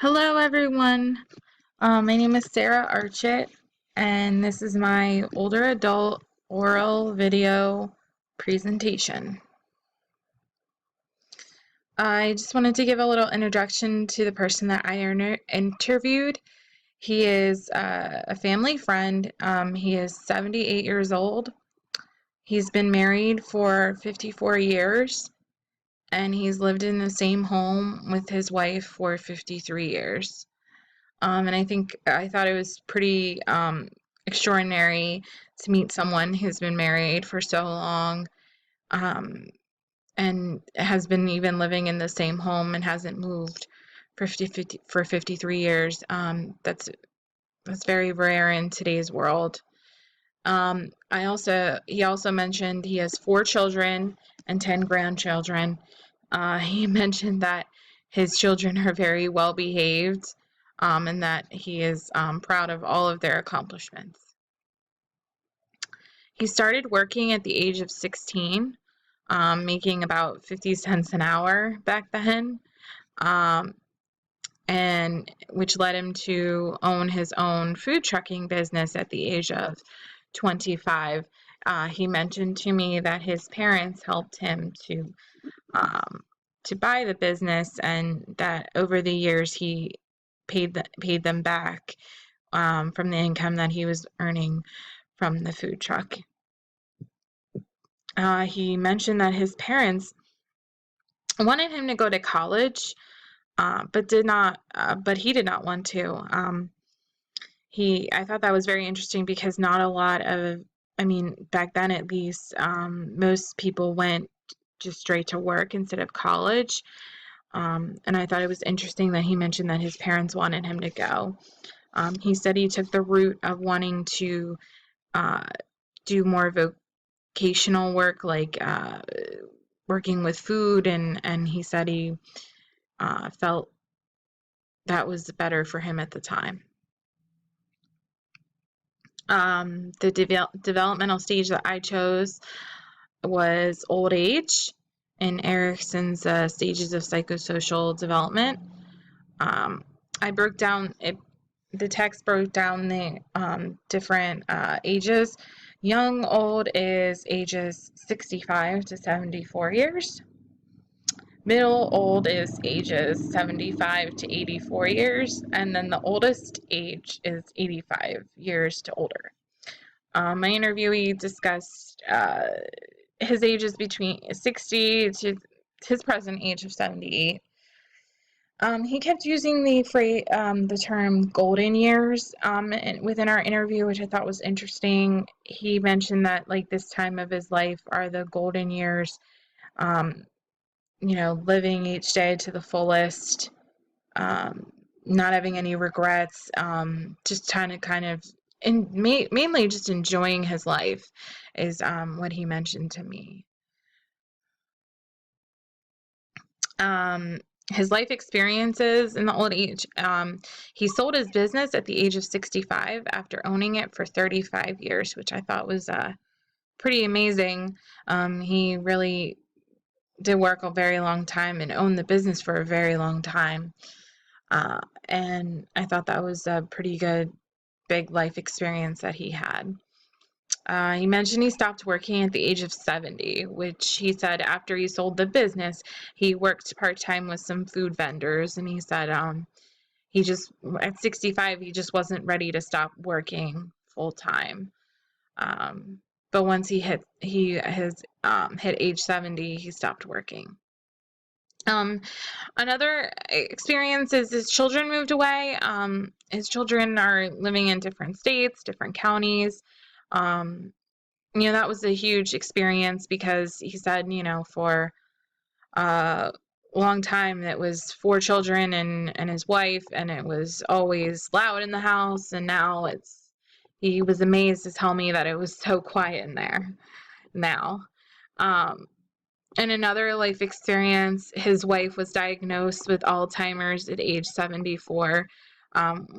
Hello, everyone. My name is Sarah Archit, and this is my older adult oral video presentation. I just wanted to give a little introduction to the person that I interviewed. He is a family friend. He is 78 years old. He's been married for 54 years, and he's lived in the same home with his wife for 53 years. And I thought it was pretty extraordinary to meet someone who's been married for so long, and has been even living in the same home and hasn't moved for 53 years. That's very rare in today's world. He also mentioned he has 4 children and 10 grandchildren. He mentioned that his children are very well behaved, and that he is proud of all of their accomplishments. He started working at the age of 16, making about 50 cents an hour back then, and which led him to own his own food trucking business at the age of 25. He mentioned to me that his parents helped him to buy the business, and that over the years he paid them back from the income that he was earning from the food truck. He mentioned that his parents wanted him to go to college, but he did not want to. I thought that was very interesting because not a lot of, back then at least, most people went just straight to work instead of college. And I thought it was interesting that he mentioned that his parents wanted him to go. He said he took the route of wanting to do more vocational work, like working with food, and he said he felt that was better for him at the time. The developmental stage that I chose was old age in Erikson's stages of psychosocial development. I broke down it. The text broke down the different ages. Young old is ages 65 to 74 years. Middle old is ages 75 to 84 years, and then the oldest age is 85 years to older. My interviewee discussed his ages between 60 to his present age of 78. He kept using the term golden years within our interview, which I thought was interesting. He mentioned that like this time of his life are the golden years, living each day to the fullest, not having any regrets, just mainly just enjoying his life is what he mentioned to me. His life experiences in the old age. He sold his business at the age of 65 after owning it for 35 years, which I thought was pretty amazing. He really did work a very long time and owned the business for a very long time. And I thought that was a pretty good, big life experience that he had. He mentioned he stopped working at the age of 70, which he said after he sold the business, he worked part-time with some food vendors, and he said at 65, he just wasn't ready to stop working full-time. But once he hit age 70, he stopped working. Another experience is his children moved away. His children are living in different states, different counties. That was a huge experience because he said, for a long time it was 4 children and his wife, and it was always loud in the house, and now he was amazed to tell me that it was so quiet in there now. And another life experience, his wife was diagnosed with Alzheimer's at age 74,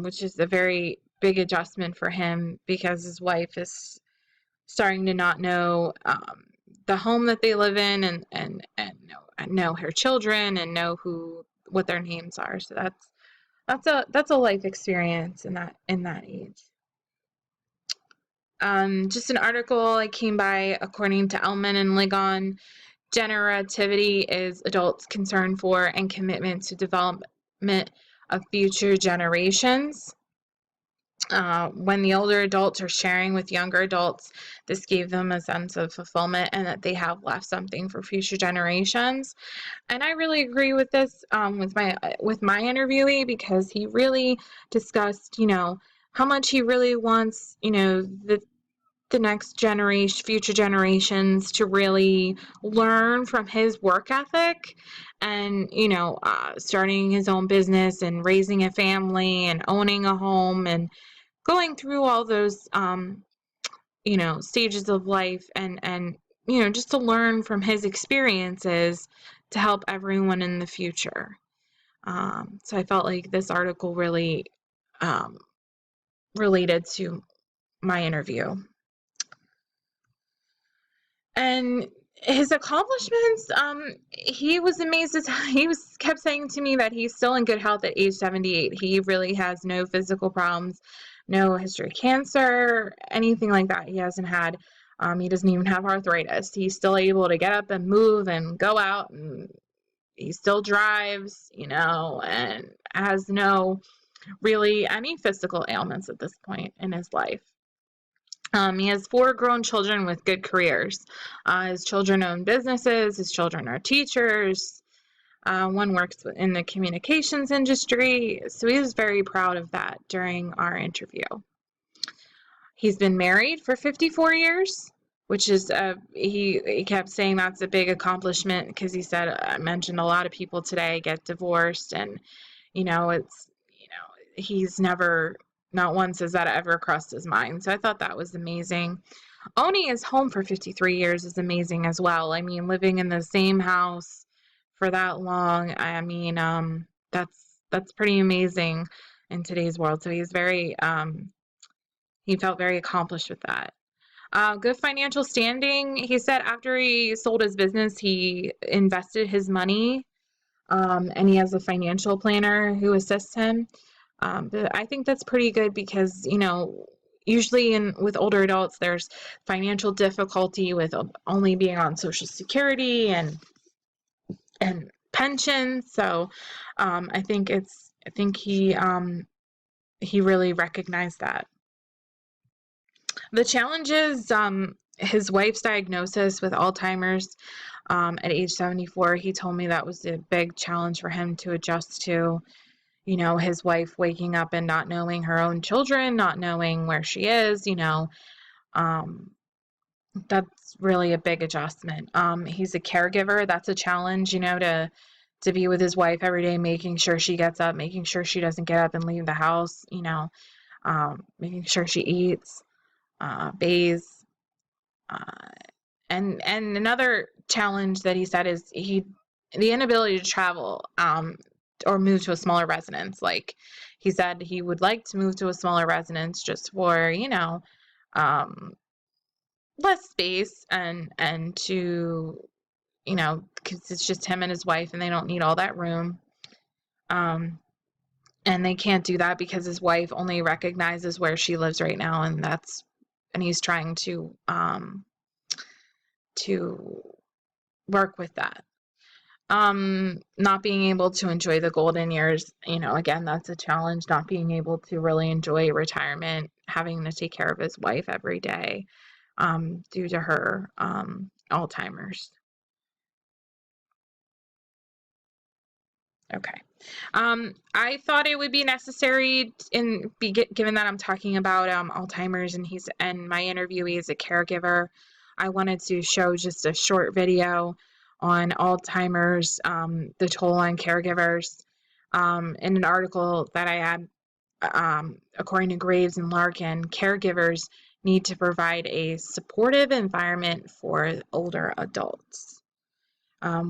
which is a very big adjustment for him because his wife is starting to not know the home that they live in, and know her children and know what their names are. So that's that's a life experience in that age. Just an article I came by, according to Elman and Ligon, generativity is adults' concern for and commitment to development of future generations. When the older adults are sharing with younger adults, this gave them a sense of fulfillment and that they have left something for future generations. And I really agree with this with my interviewee, because he really discussed, how much he really wants, the next generation, future generations, to really learn from his work ethic, and starting his own business and raising a family and owning a home and going through all those stages of life, and just to learn from his experiences to help everyone in the future. So I felt like this article really related to my interview. And his accomplishments, he was amazed. Kept saying to me that he's still in good health at age 78. He really has no physical problems, no history of cancer, anything like that he hasn't had. He doesn't even have arthritis. He's still able to get up and move and go out, and he still drives, and has no really any physical ailments at this point in his life. He has 4 grown children with good careers. His children own businesses. His children are teachers. One works in the communications industry. So he was very proud of that during our interview. He's been married for 54 years, which is, he kept saying that's a big accomplishment, because he said, I mentioned a lot of people today get divorced, and, he's never, not once has that ever crossed his mind. So I thought that was amazing. Owning his home for 53 years is amazing as well. I mean, living in the same house for that long, I mean, that's pretty amazing in today's world. So he's he felt very accomplished with that. Good financial standing. He said after he sold his business, he invested his money, and he has a financial planner who assists him. But I think that's pretty good, because, usually with older adults, there's financial difficulty with only being on Social Security and pension. So I think he really recognized that. The challenges, his wife's diagnosis with Alzheimer's at age 74, he told me that was a big challenge for him to adjust to. His wife waking up and not knowing her own children, not knowing where she is, that's really a big adjustment. He's a caregiver. That's a challenge, to be with his wife every day, making sure she gets up, making sure she doesn't get up and leave the house, making sure she eats, bathes. And another challenge that he said is the inability to travel, or move to a smaller residence. Like he said, he would like to move to a smaller residence just for, less space, and to, because it's just him and his wife and they don't need all that room. And they can't do that because his wife only recognizes where she lives right now, and he's trying to work with that. Not being able to enjoy the golden years, again, that's a challenge. Not being able to really enjoy retirement, having to take care of his wife every day, due to her Alzheimer's. Okay. I thought it would be necessary, given that I'm talking about Alzheimer's, and my interviewee is a caregiver, I wanted to show just a short video on Alzheimer's, the toll on caregivers. In an article that I had, according to Graves and Larkin, caregivers need to provide a supportive environment for older adults,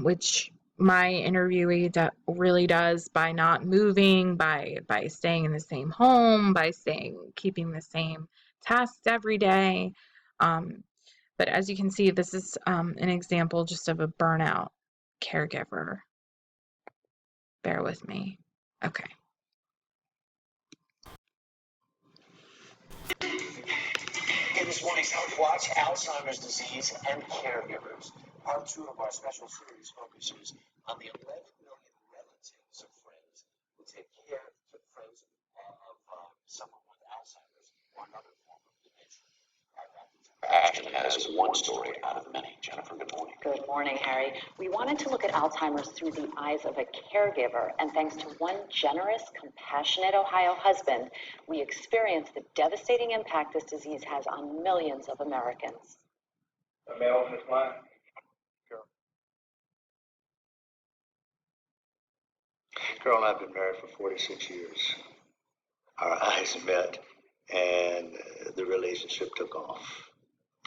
which my interviewee really does, by not moving, by staying in the same home, by keeping the same tasks every day. But as you can see, this is an example just of a burnout caregiver. Bear with me. Okay. This morning's Health Watch, Alzheimer's disease and caregivers. Part 2 of our special series focuses on the 11 million relatives of friends who take care of friends of someone with Alzheimer's or another form of dementia. Ashton has one story out of many. Jennifer, good morning. Good morning, Harry. We wanted to look at Alzheimer's through the eyes of a caregiver, and thanks to one generous, compassionate Ohio husband, we experienced the devastating impact this disease has on millions of Americans. May I open this line? Carol and I have been married for 46 years. Our eyes met, and the relationship took off.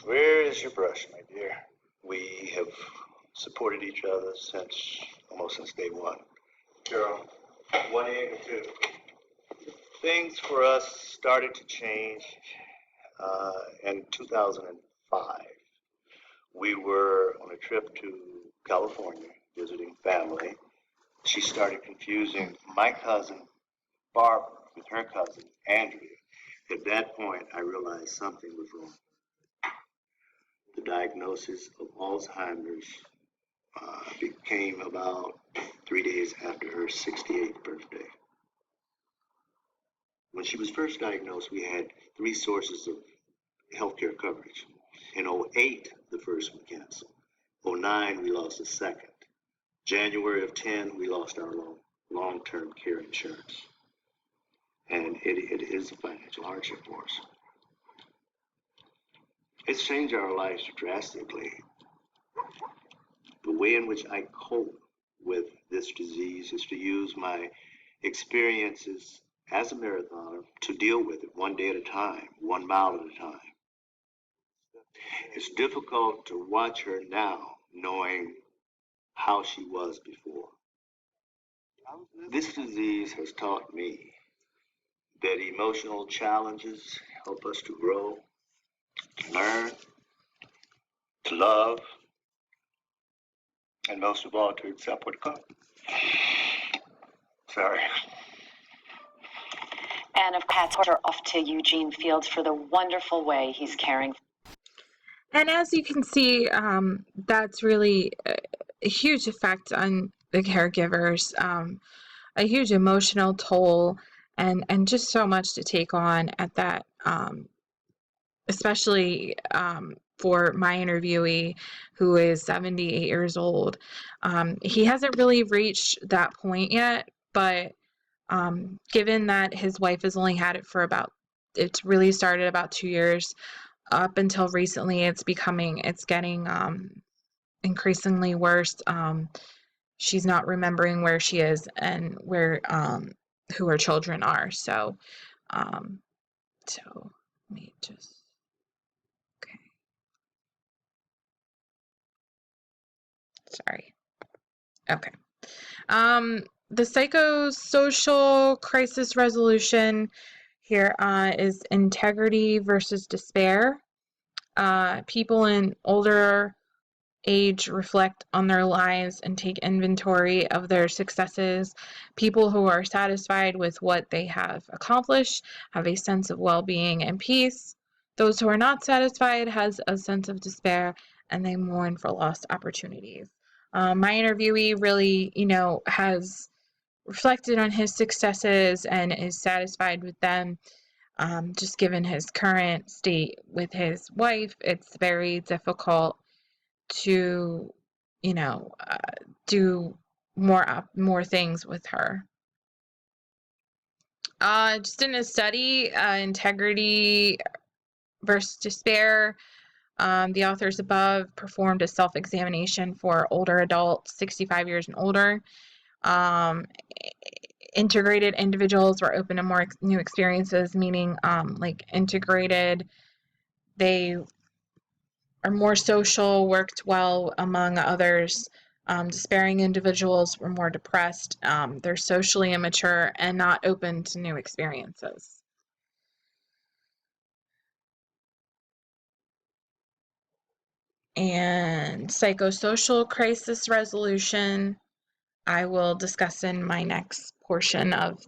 Where is your brush, my dear? We have supported each other almost since day one. Carol, 1 egg or 2. Things for us started to change in 2005. We were on a trip to California visiting family. She started confusing my cousin Barbara with her cousin Andrea. At that point, I realized something was wrong. The diagnosis of Alzheimer's became about 3 days after her 68th birthday. When she was first diagnosed, we had 3 sources of healthcare coverage. In 2008, the first was canceled. 2009, we lost the second. January of 10, we lost our long-term care insurance. And it is a financial hardship for us. It's changed our lives drastically. The way in which I cope with this disease is to use my experiences as a marathoner to deal with it 1 day at a time, 1 mile at a time. It's difficult to watch her now, knowing how she was before. This disease has taught me that emotional challenges help us to grow, to learn, to love, and most of all, to accept what comes. Sorry. And of Pat's order off to Eugene Fields for the wonderful way he's caring. And as you can see, that's really a huge effect on the caregivers, a huge emotional toll, and just so much to take on at that, especially for my interviewee, who is 78 years old. He hasn't really reached that point yet, but given that his wife has only had it for it's really started about 2 years, up until recently, it's getting increasingly worse. She's not remembering where she is and who her children are. So let me just, okay. Sorry. Okay. The psychosocial crisis resolution here is integrity versus despair. People in older age reflect on their lives and take inventory of their successes. People who are satisfied with what they have accomplished have a sense of well-being and peace. Those who are not satisfied has a sense of despair, and they mourn for lost opportunities. My interviewee really, has reflected on his successes and is satisfied with them. Just given his current state with his wife, it's very difficult to, do more things with her. Just in a study, integrity versus despair, the authors above performed a self-examination for older adults, 65 years and older. Integrated individuals were open to more new experiences, meaning integrated, they are more social, worked well among others. Despairing individuals were more depressed. They're socially immature and not open to new experiences. And psychosocial crisis resolution, I will discuss in my next portion of